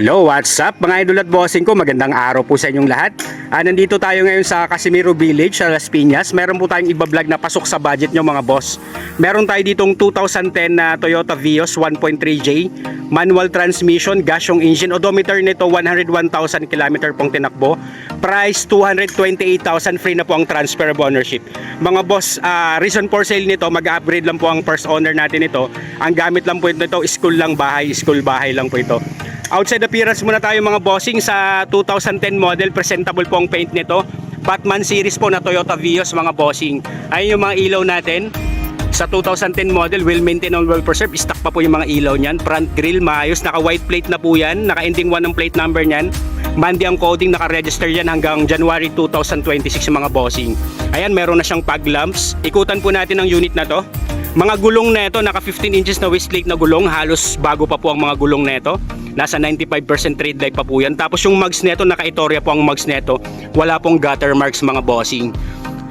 Hello, what's up mga idol at bossing ko? Magandang araw po sa inyong lahat. Nandito tayo ngayon sa Casimiro Village sa Las Piñas. Meron po tayong iba-vlog na pasok sa budget nyo mga boss. Meron tayo ditong 2010 na Toyota Vios 1.3J, manual transmission, gas yung engine, odometer nito 101,000 km pong tinakbo. Price 228,000, free na po ang transfer of ownership. Mga boss, reason for sale nito, mag-upgrade lang po ang first owner natin ito. Ang gamit lang po ito, school bahay lang po ito. Outside appearance muna tayo mga bossing sa 2010 model, presentable po ang paint nito. Batman series po na Toyota Vios mga bossing. Ayun yung mga ilaw natin. Sa 2010 model, well maintained and well preserved. Stock pa po yung mga ilaw niyan. Front grille maayos, naka white plate na po yan. Naka ending 1 ang plate number niyan. Monday ang coding, naka-register yan hanggang January 2026 mga bossing. Ayan, meron na siyang fog lamps. Ikutan po natin ang unit na to. Mga gulong na ito, naka 15 inches na Westlake na gulong. Halos bago pa po ang mga gulong na ito. Nasa 95% trade life pa po yan. Tapos yung mugs neto, naka-Itoria po ang mugs neto. Wala pong gutter marks mga bossing.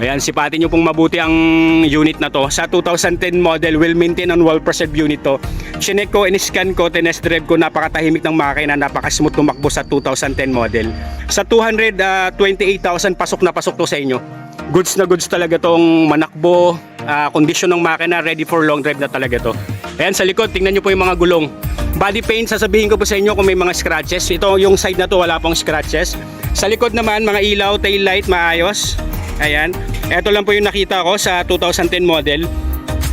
Ayan, sipatin nyo pong mabuti ang unit na to. Sa 2010 model, well maintained and well preserved unit to. Chinek ko, in-scan ko, tinest drive ko, napakatahimik ng makina, napaka-smooth tumakbo sa 2010 model. Sa 228,000, pasok na pasok to sa inyo. Goods na goods talaga tong manakbo. Condition ng makina, ready for long drive na talaga to. Ayan, sa likod, tingnan nyo po yung mga gulong. Body paint, sasabihin ko po sa inyo kung may mga scratches. Ito yung side na to, wala pong scratches. Sa likod naman, mga ilaw, tail light, maayos. Ayan, ito lang po yung nakita ko sa 2010 model.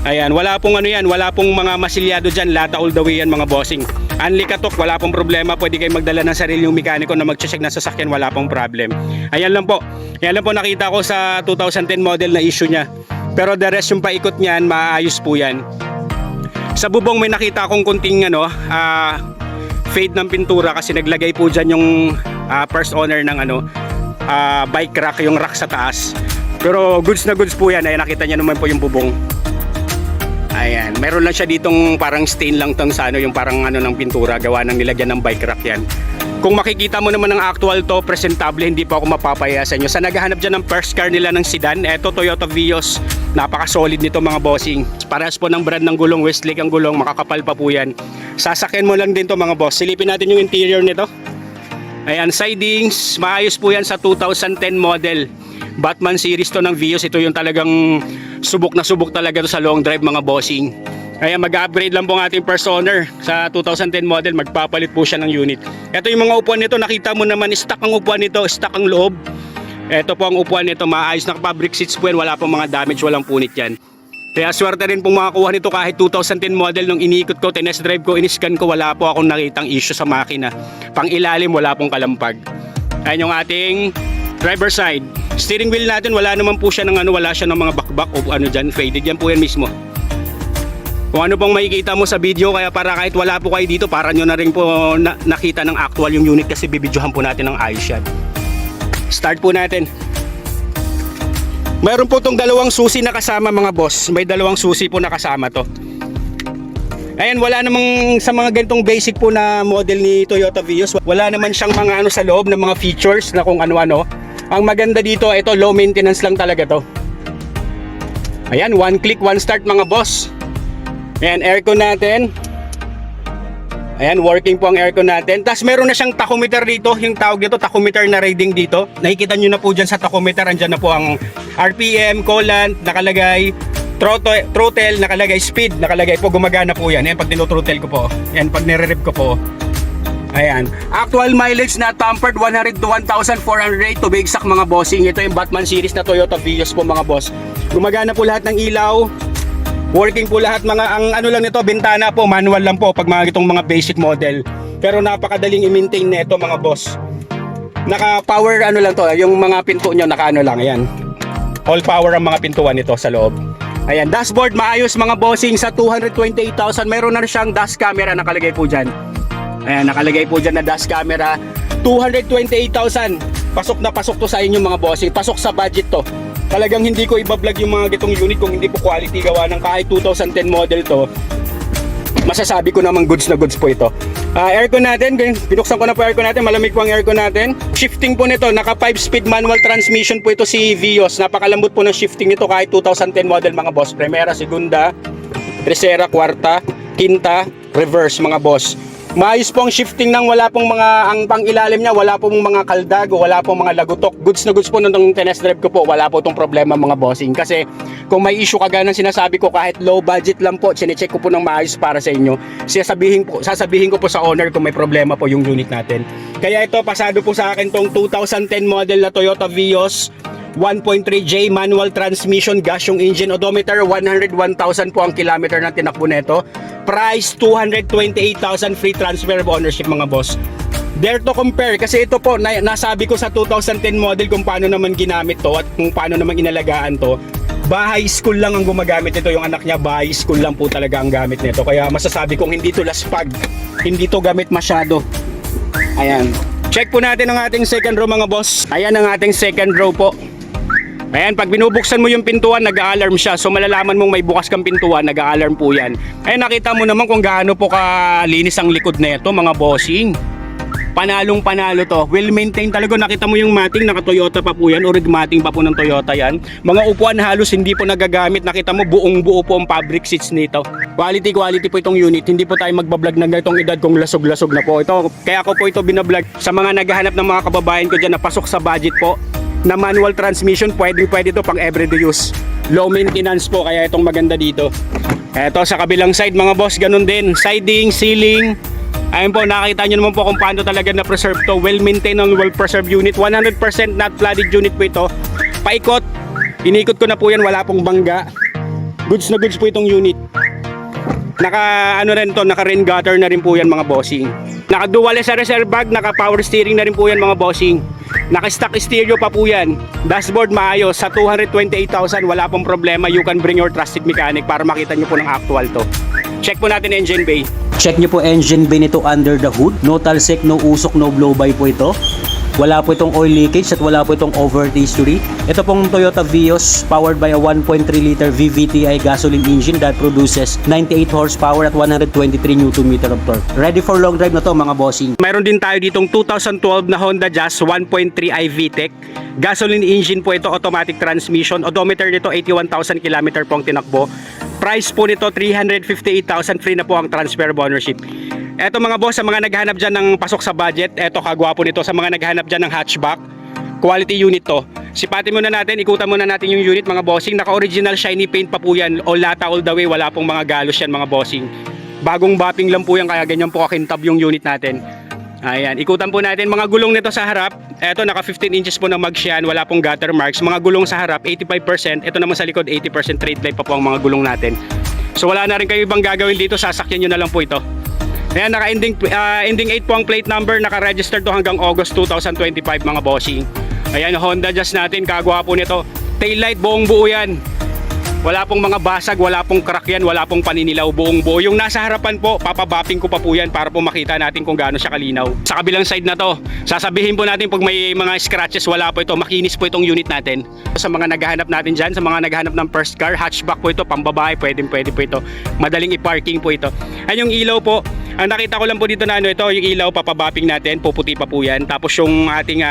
Ayan, wala pong ano yan, wala pong mga masilyado dyan, lata all the way yan mga bossing. Unli katok, wala pong problema, pwede kayo magdala ng sarili yung mekaniko na mag-check ng sasakyan, wala pong problem. Ayan lang po, nakita ko sa 2010 model na issue nya. Pero the rest yung paikot niyan, maayos po yan. Sa bubong may nakita akong kunting fade ng pintura kasi naglagay po dyan yung first owner ng bike rack, yung rack sa taas. Pero goods na goods po yan. Ayan, nakita niya naman po yung bubong. Ayan, meron lang siya ditong parang stain lang tong sa yung parang ng pintura, gawa ng nilagyan ng bike rack yan. Kung makikita mo naman ng actual to, presentable, hindi po ako mapapaya sa inyo. Sa naghahanap dyan ng first car nila ng sedan, eto Toyota Vios, napaka-solid nito mga bossing. Parehas po ng brand ng gulong, Westlake ang gulong, makakapal pa po yan. Sasakyan mo lang din to mga boss. Silipin natin yung interior nito. Ayan, sidings, maayos po yan sa 2010 model. Batman series to ng Vios, ito yung talagang subok na subok talaga to sa long drive mga bossing. Kaya mag-upgrade lang po ang ating first owner sa 2010 model, magpapalit po siya ng unit. Ito yung mga upuan nito, nakita mo naman, stock ang upuan nito, stock ang loob. Ito po ang upuan nito, maayos na fabric seats po yan, wala pong mga damage, walang punit yan. Kaya swerte rin pong makakuha nito kahit 2010 model. Nung iniikot ko, tinest drive ko, in-scan ko, wala po akong nakitang issue sa makina. Pang ilalim, wala pong kalampag. Ayan yung ating driver side. Steering wheel natin, wala naman po siya ng wala siya ng mga bakbak o dyan, faded yan po yan mismo. Kung ano pong makikita mo sa video, kaya para kahit wala po kayo dito, para nyo na rin po nakita ng actual yung unit kasi bibidyohan po natin ng ayos yan. Start po natin. Mayroon po itong dalawang susi na kasama mga boss. May dalawang susi po na kasama to. Ayan, wala namang sa mga ganitong basic po na model ni Toyota Vios, wala naman siyang mga sa loob ng mga features na kung ano-ano. Ang maganda dito, ito low maintenance lang talaga to. Ayan, one click, one start mga boss. Ayan, aircon natin. Ayan, working po ang aircon natin. Tapos meron na siyang tachometer dito. Yung tawag dito, tachometer na reading dito. Nakikita nyo na po dyan sa tachometer. Andyan na po ang RPM, coolant, nakalagay. Throttle, nakalagay. Speed, nakalagay po. Gumagana po yan. Ayan, pag tinuthrottle ko po. Ayan, pag nire-rev ko po. Ayan. Actual mileage na tampered 100 to 1,408 to be exact mga bossing. Ito yung Batman series na Toyota Vios po mga boss. Gumagana po lahat ng ilaw. Working po lahat mga ang lang nito, bintana po, manual lang po pag mga itong mga basic model. Pero napakadaling i-maintain nito mga boss. Naka power lang to, yung mga pinto nyo naka lang, ayan. All power ang mga pintuan nito sa loob. Ayan, dashboard maayos mga bossing sa 228,000. Meron na siyang dash camera nakalagay po diyan. Ayan, nakalagay po diyan na dash camera. 228,000. Pasok na pasok to sa inyo mga bossing. Pasok sa budget to. Talagang hindi ko iba-vlog yung mga gitong unit kung hindi po quality, gawa ng kahit 2010 model to. Masasabi ko namang goods na goods po ito. Aircon natin, binuksan ko na po aircon natin, malamig po ang aircon natin. Shifting po nito, naka 5-speed manual transmission po ito si Vios. Napakalambot po ng shifting nito kahit 2010 model mga boss. Primera, segunda, tercera, kwarta, quinta, reverse mga boss. Maayos po ang shifting ng wala pong mga, ang pang-ilalim niya, wala pong mga kaldag, wala pong mga lagutok. Goods na goods po nung test drive ko po, wala po tong problema mga bossing. Kasi kung may issue kagaya ng sinasabi ko, kahit low budget lang po, chinecheck ko po ng maayos para sa inyo. Sasabihin ko po sa owner kung may problema po yung unit natin. Kaya ito, pasado po sa akin tong 2010 model na Toyota Vios 1.3J manual transmission, gas yung engine, odometer 101,000 po ang kilometer na tinakbo nito. Price 228,000, free transfer of ownership mga boss. Dare to compare kasi ito po nasabi ko sa 2010 model kung paano naman ginamit to at kung paano naman inalagaan to. Bahay school lang ang gumagamit nito, yung anak niya bahay school lang po talaga ang gamit nito. Kaya masasabi kong hindi to laspag, hindi to gamit masyado. Ayan. Check po natin ang ating second row mga boss. Ayan ang ating second row po. Ayan, pag binubuksan mo yung pintuan, nag-a-alarm siya. So malalaman mong may bukas kang pintuan, nag-a-alarm po yan. Ayan, nakita mo naman kung gaano po kalinis ang likod nito mga bossing. Panalong panalo to. Well maintained talaga. Nakita mo yung mating, naka Toyota pa po yan. Orig mating pa po ng Toyota yan. Mga upuan halos hindi po nagagamit. Nakita mo buong buo po ang fabric seats nito. Quality po itong unit. Hindi po tayo magbablog ng ganitong edad kung lasog-lasog na po. Ito, kaya ko po ito binablog sa mga naghahanap ng mga kababayan ko dyan na pasok sa budget po. Na manual transmission, pwede ito pang everyday use. Low maintenance po, kaya itong maganda dito. Ito sa kabilang side mga boss, ganun din. Siding, ceiling. Ayun po, nakita nyo naman po kung paano talaga na-preserve to. Well maintained and well preserved unit. 100% not flooded unit po ito. Paikot. Inikot ko na po yan, wala pong bangga. Goods na goods po itong unit. Naka rain gutter na rin po yan mga bossing. Naka dual SRS airbag, naka power steering na rin po yan mga bossing. Naka stock stereo pa po yan. Dashboard maayos sa 228,000, wala pong problema. You can bring your trusted mechanic para makita nyo po ng actual to. Check po natin engine bay. Check nyo po engine bay nito under the hood. No talsik, no usok, no blow by po ito. Wala po itong oil leakage at wala po itong overheat history. Ito pong Toyota Vios powered by a 1.3 liter VVTi gasoline engine that produces 98 horsepower at 123 Nm of torque. Ready for long drive na to mga bossing. Mayroon din tayo ditong 2012 na Honda Jazz 1.3i VTEC. Gasoline engine po ito, automatic transmission. Odometer nito 81,000 km po ang tinakbo. Price po nito 358,000, free na po ang transfer of ownership. Eto mga boss, sa mga naghahanap dyan ng pasok sa budget, eto kagwapo nito. Sa mga naghahanap dyan ng hatchback, quality unit to. Sipatin muna natin, ikutan muna natin yung unit mga bossing. Naka-original shiny paint pa po yan. All lata all the way, wala pong mga galos yan mga bossing. Bagong bapping lang po yan, kaya ganyan po kakintab yung unit natin. Ayan, ikutan po natin mga gulong nito sa harap. Eto, naka 15 inches po ng mags yan, wala pong gutter marks. Mga gulong sa harap, 85%. Ito naman sa likod, 80% trade light pa po ang mga gulong natin. So wala na rin kayo ibang gagawin dito, sasakyan nyo na lang po ito. Ayan, naka-ending 8 po ang plate number, naka-register to hanggang August 2025 mga bossing. Ayan, Honda Jazz natin, kagwapo nito. Tail light, buong buo yan. Wala pong mga basag, wala pong crack yan, wala pong paninilaw, buong buo. Yung nasa harapan po, papabapping ko pa po yan para po makita natin kung gaano siya kalinaw. Sa kabilang side na to, sasabihin po natin pag may mga scratches, wala po ito, makinis po itong unit natin. Sa mga naghahanap natin dyan, sa mga naghahanap ng first car, hatchback po ito, pambabae, pwede po ito. Madaling i-parking po ito. Ayun yung ilaw po, ang nakita ko lang po dito na ito, yung ilaw, papabapping natin, puputi pa po yan. Tapos yung ating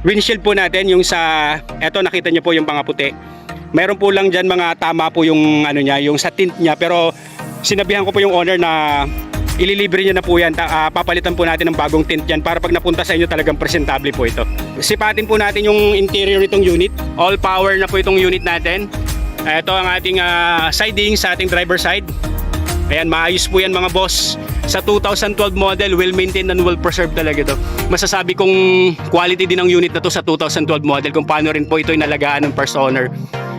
windshield po natin, yung sa, eto nakita nyo po yung pangaputi. Meron po lang dyan mga tama po yung niya, yung sa tint niya, pero sinabihan ko po yung owner na ililibre niya na po yan. Papalitan po natin ng bagong tint yan para pag napunta sa inyo talagang presentable po ito. Sipatin po natin yung interior nitong unit. All power na po itong unit natin. Ito ang ating siding sa ating driver side. Ayan, maayos po yan mga boss. Sa 2012 model, well maintained and well preserved talaga ito. Masasabi kong quality din ang unit na to sa 2012 model, kung paano rin po ito inalagaan ng first owner.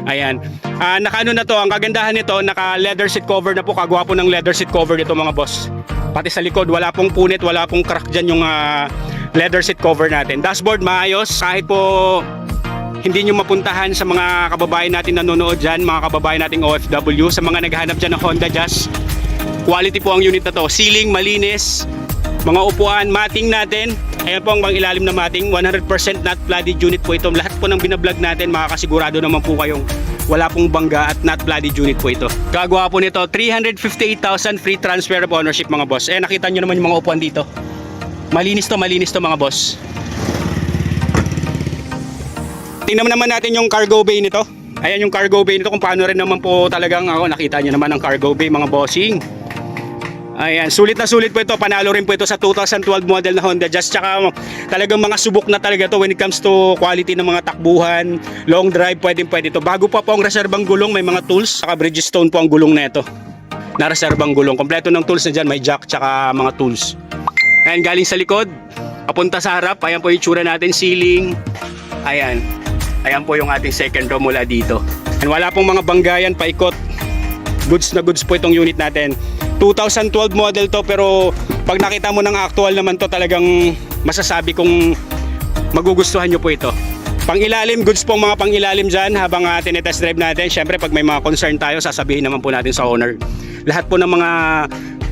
Ayan. Naka na to, ang kagandahan nito, naka leather seat cover na po, kagwapo ng leather seat cover nito mga boss. Pati sa likod, wala pong punit, wala pong crack dyan yung leather seat cover natin. Dashboard maayos, kahit po hindi nyo mapuntahan sa mga kababayan natin nanonood dyan, mga kababayan nating OFW, sa mga naghahanap dyan ng Honda Jazz, quality po ang unit na to. Ceiling, malinis, mga upuan, mating natin. Ayan po ang ilalim na mating, 100% not flooded unit po ito. Lahat po ng binablog natin, makakasigurado naman po kayong wala pong bangga at not flooded unit po ito. Gagawa po nito, 358,000, free transfer of ownership mga boss. Nakita nyo naman yung mga upuan dito. Malinis to mga boss. Tingnan naman natin yung cargo bay nito. Ayan yung cargo bay nito, kung paano rin naman po talagang nakita nyo naman ang cargo bay mga bossing. Ayan, sulit na sulit po ito. Panalo rin po ito sa 2012 model na Honda Jazz. Tsaka talagang mga subok na talaga to when it comes to quality ng mga takbuhan, long drive, pwede ito. Bago pa po ang reserbang gulong, may mga tools, saka Bridgestone po ang gulong na ito. Na reserbang gulong. Kompleto ng tools na dyan, may jack, tsaka mga tools. Ayan, galing sa likod, papunta sa harap. Ayan po yung tsura natin, ceiling. Ayan. Ayan po yung ating second row mula dito. And wala pong mga banggayan, paikot. Goods na goods po itong unit natin. 2012 model to, pero pag nakita mo ng actual naman to, talagang masasabi kong magugustuhan nyo po ito. Pangilalim, goods pong mga pangilalim dyan habang tinetest drive natin. Syempre pag may mga concern tayo, sasabihin naman po natin sa owner. Lahat po ng mga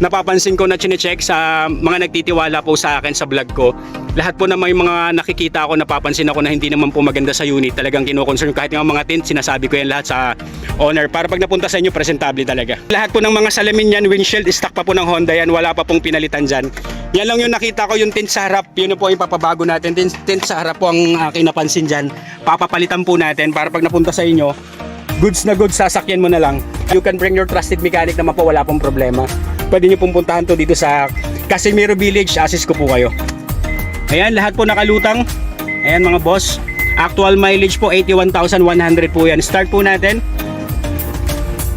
napapansin ko na chinecheck sa mga nagtitiwala po sa akin sa vlog ko, lahat po na may mga nakikita ako, napapansin ako na hindi naman po maganda sa unit, talagang kino-concern. Kahit yung mga tint, sinasabi ko yan lahat sa owner para pag napunta sa inyo, presentable talaga. Lahat po ng mga salamin yan, windshield, stock pa po ng Honda yan, wala pa pong pinalitan dyan. Yan lang yung nakita ko, yung tint sa harap, yun po yung ipapabago natin. Tint sa harap po ang aking napansin dyan, papapalitan po natin para pag napunta sa inyo, goods na goods, sasakyan mo na lang. You can bring your trusted mechanic naman po, wala pong problema. Pwede nyo pong puntahan to dito sa Casimiro Village, assist ko po kayo. Ayan, lahat po nakalutang. Ayan mga boss, actual mileage po 81,100 po yan. Start po natin.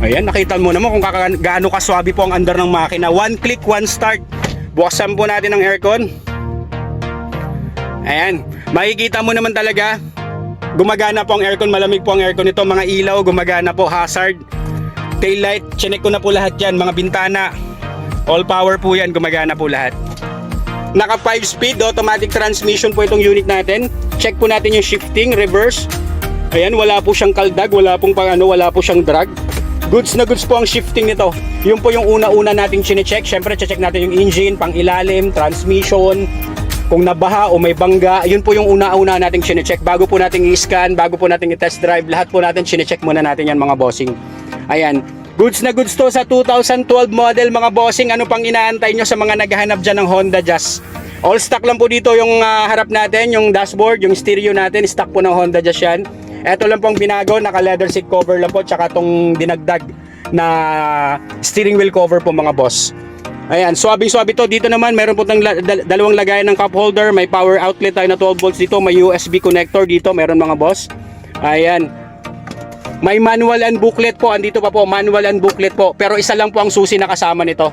Ayan, nakita mo naman kung gaano kaswabe po ang andar ng makina. One click, one start. Buksan po natin ang aircon. Ayan, makikita mo naman talaga gumagana po ang aircon, malamig po ang aircon nito. Mga ilaw, gumagana po, hazard, tail light, chinek ko na po lahat yan. Mga bintana, all power po yan, gumagana po lahat. Naka 5-speed automatic transmission po itong unit natin. Check po natin yung shifting, reverse. Ayan, wala po siyang kaldag, wala pong wala po siyang drag. Goods na goods po ang shifting nito. Yun po yung una-una nating chine-check. Syempre, check natin yung engine, pang ilalim, transmission, kung nabaha o may bangga. Yun po yung una-una nating chine-check. Bago po nating i-scan, bago po nating i-test drive, lahat po natin chine-check muna natin yan mga bossing. Ayan. Goods na goods to sa 2012 model mga bossing. Ano pang inaantay nyo sa mga naghahanap dyan ng Honda Jazz? All stock lang po dito yung harap natin, yung dashboard, yung stereo natin, stock po ng Honda Jazz yan. Eto lang pong binago, naka leather seat cover lang po, tsaka tong dinagdag na steering wheel cover po mga boss. Ayan, swabe-swabe to. Dito naman meron po dalawang lagayan ng cup holder, may power outlet tayo na 12 volts dito, may USB connector dito, meron mga boss. Ayan. May manual and booklet po, andito pa po, manual and booklet po. Pero isa lang po ang susi na kasama nito.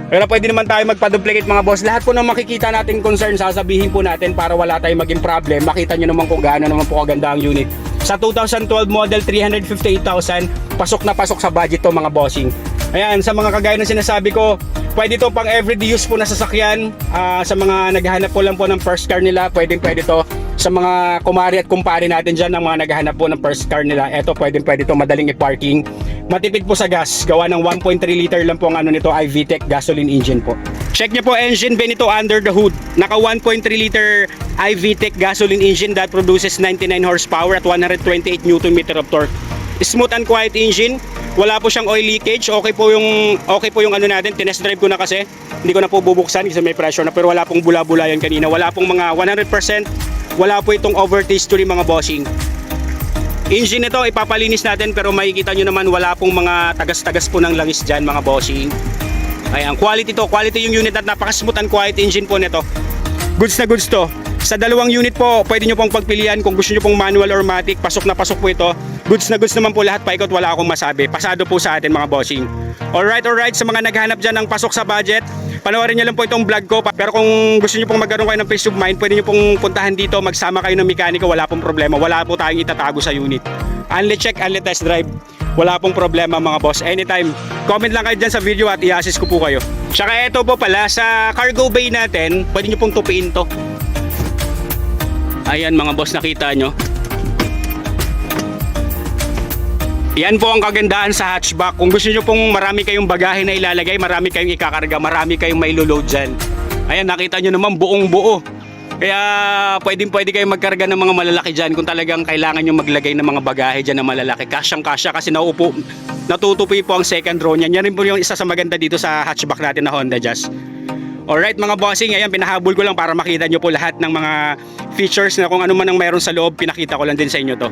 Pero pwede naman tayo magpa-duplicate mga boss. Lahat po ng makikita natin concern, sasabihin po natin para wala tayong maging problem. Makita nyo naman kung gaano naman po kaganda ang unit. Sa 2012 model, 358,000, pasok na pasok sa budget to mga bossing. Ayan, sa mga kagaya ng sinasabi ko, pwede to pang everyday use po na sasakyan. Sa mga naghahanap po lang po ng first car nila, pwede to. Sa mga kumari at kumpare natin dyan, ng mga naghahanap po ng first car nila, eto pwede to, madaling i-parking. Matipid po sa gas, gawa ng 1.3 liter lang po ang ano nito, iVTEC gasoline engine po. Check nyo po engine bay nito under the hood. Naka 1.3 liter iVTEC gasoline engine that produces 99 horsepower at 128 Nm of torque. Smooth and quiet engine. Wala po siyang oil leakage. Okay po yung ano natin, tinest drive ko na kasi. Hindi ko na po bubuksan kasi may pressure na, pero wala pong bula-bula yan kanina. Wala pong mga 100%. Wala po itong overtaste history mga bossing. Engine nito ipapalinis natin, pero makikita nyo naman wala pong mga tagas-tagas po ng langis dyan mga bossing. Ayan, quality to. Quality yung unit at napaka-smooth and quiet engine po nito. Goods na goods to. Sa dalawang unit po, pwede nyo pong pagpilian kung gusto nyo pong manual or matic. Pasok na pasok po ito. Goods na goods naman po lahat, paikot, wala akong masabi. Pasado po sa atin mga bossing. Alright, sa mga naghahanap dyan ng pasok sa budget, panoorin nyo lang po itong vlog ko. Pero kung gusto nyo pong magkaroon kayo ng peace of mind, pwede nyo pong puntahan dito, magsama kayo ng mekaniko, wala pong problema. Wala po tayong itatago sa unit. Unli check, unli test drive. Wala pong problema mga boss. Anytime, comment lang kayo dyan sa video at i-assist ko po kayo. Tsaka ito po pala, sa cargo bay natin, pwede nyo pong tupiin to. Ayan mga boss, nakita nyo. Yan po ang kagandahan sa hatchback. Kung gusto nyo pong marami kayong bagahe na ilalagay, marami kayong ikakarga, marami kayong may load dyan. Ayan, nakita nyo naman buong buo. Kaya pwede kayong magkarga ng mga malalaki dyan kung talagang kailangan nyo maglagay ng mga bagahe dyan na malalaki. Kasyang-kasya kasi natutupi po ang second row niyan. Yan rin po yung isa sa maganda dito sa hatchback natin na Honda Jazz. Alright mga bossing, ayan, pinahabol ko lang para makita nyo po lahat ng mga features na kung ano man ang mayroon sa loob, pinakita ko lang din sa inyo to.